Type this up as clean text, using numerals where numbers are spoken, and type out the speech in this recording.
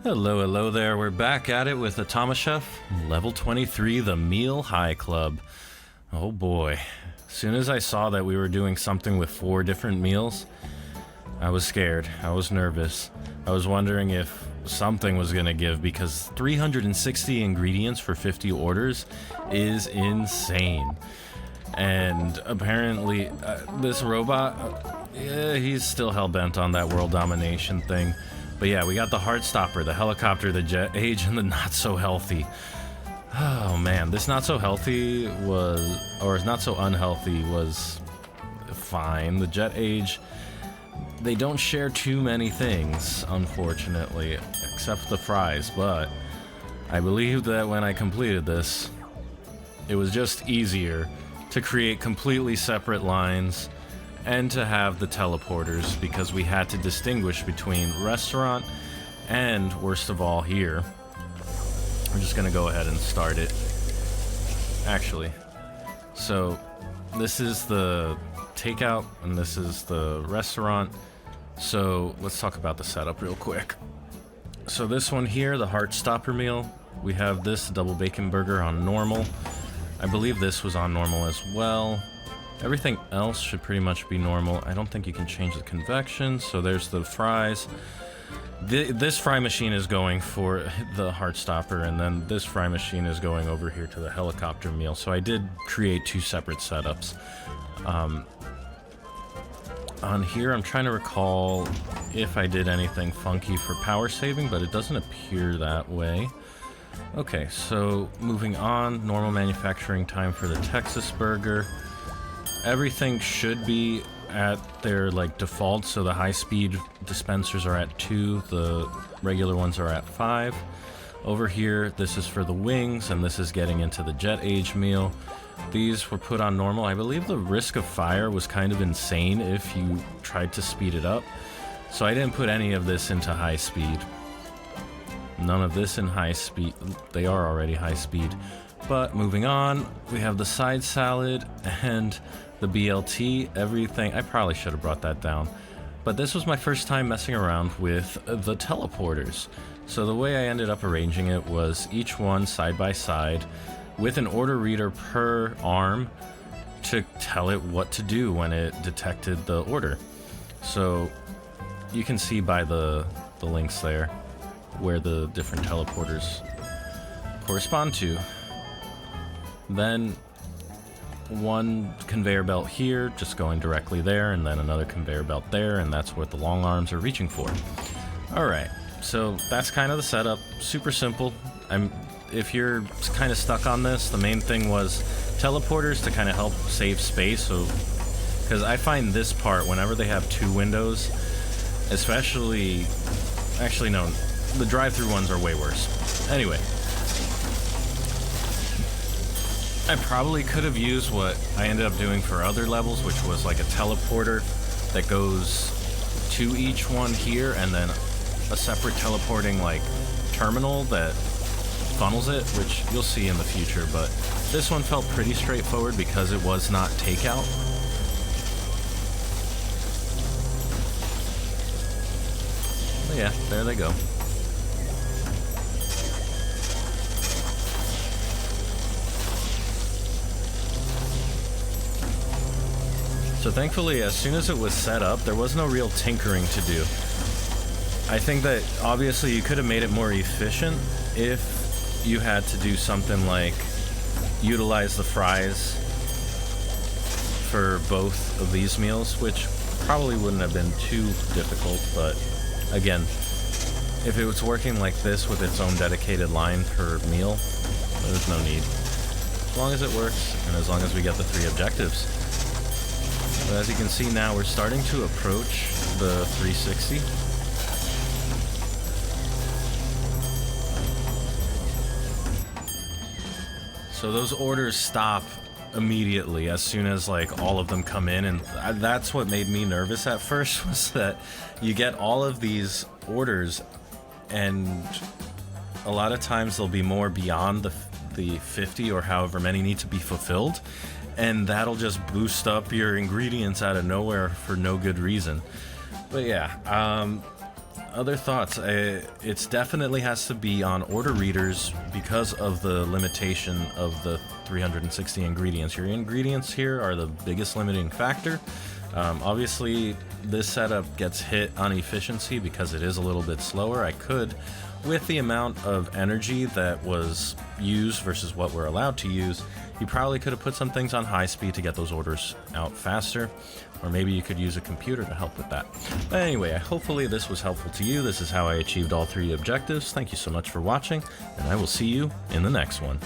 Hello, hello there. We're back at it with Automachef, level 23, the Meal High Club. Oh boy. As soon as I saw that we were doing something with 4 different meals, I was scared. I was nervous. I was wondering if something was gonna give, because 360 ingredients for 50 orders is insane. And apparently, this robot, he's still hell-bent on that world domination thing. But yeah, we got the Heartstopper, the helicopter, the jet age, and the not-so-healthy. Oh man, this not-so-healthy was, or not so unhealthy was fine. The jet age, they don't share too many things, unfortunately, except the fries, but I believe that when I completed this, it was just easier to create completely separate lines and to have the teleporters, because we had to distinguish between restaurant and, worst of all, here. We're just gonna go ahead and start it. Actually, so this is the takeout and this is the restaurant. So let's talk about the setup real quick. So this one here, the Heartstopper meal, we have this double bacon burger on normal. I believe this was on normal as well. Everything else should pretty much be normal. I don't think you can change the convection. So there's the fries. This fry machine is going for the Heartstopper, and then this fry machine is going over here to the helicopter meal. So I did create 2 separate setups. On here, I'm trying to recall if I did anything funky for power saving, but it doesn't appear that way. Okay, so moving on, normal manufacturing time for the Texas burger. Everything should be at their default, so the high-speed dispensers are at 2, the regular ones are at 5. Over here, this is for the wings, and this is getting into the jet age meal. These were put on normal. I believe the risk of fire was kind of insane if you tried to speed it up, so I didn't put any of this into high speed. None of this in high speed. They are already high speed. But moving on, we have the side salad and the BLT, everything. I probably should have brought that down. But this was my first time messing around with the teleporters. So the way I ended up arranging it was each one side by side with an order reader per arm to tell it what to do when it detected the order. So you can see by the links there where the different teleporters correspond to. Then one conveyor belt here, just going directly there, and then another conveyor belt there, and that's what the long arms are reaching for. Alright, so that's kind of the setup. Super simple. If you're kind of stuck on this, the main thing was teleporters to kind of help save space. So, because I find this part, whenever they have 2 windows, especially, actually no, the drive-through ones are way worse. Anyway, I probably could have used what I ended up doing for other levels, which was like a teleporter that goes to each one here, and then a separate teleporting terminal that funnels it, which you'll see in the future. But this one felt pretty straightforward because it was not takeout. But yeah, there they go. So thankfully, as soon as it was set up, there was no real tinkering to do. I think that obviously you could have made it more efficient if you had to do something like utilize the fries for both of these meals, which probably wouldn't have been too difficult, but again, if it was working like this with its own dedicated line per meal, there's no need. As long as it works, and as long as we get the 3 objectives. But as you can see now, we're starting to approach the 360. So those orders stop immediately as soon as all of them come in, and that's what made me nervous at first, was that you get all of these orders, and a lot of times there'll be more beyond the 50 or however many need to be fulfilled. And that'll just boost up your ingredients out of nowhere for no good reason. But yeah, other thoughts? It's definitely has to be on order readers because of the limitation of the 360 ingredients. Your ingredients here are the biggest limiting factor. Obviously, this setup gets hit on efficiency because it is a little bit slower. I could, with the amount of energy that was used versus what we're allowed to use, you probably could have put some things on high speed to get those orders out faster, or maybe you could use a computer to help with that. But anyway, hopefully this was helpful to you. This is how I achieved all 3 objectives. Thank you so much for watching, and I will see you in the next one.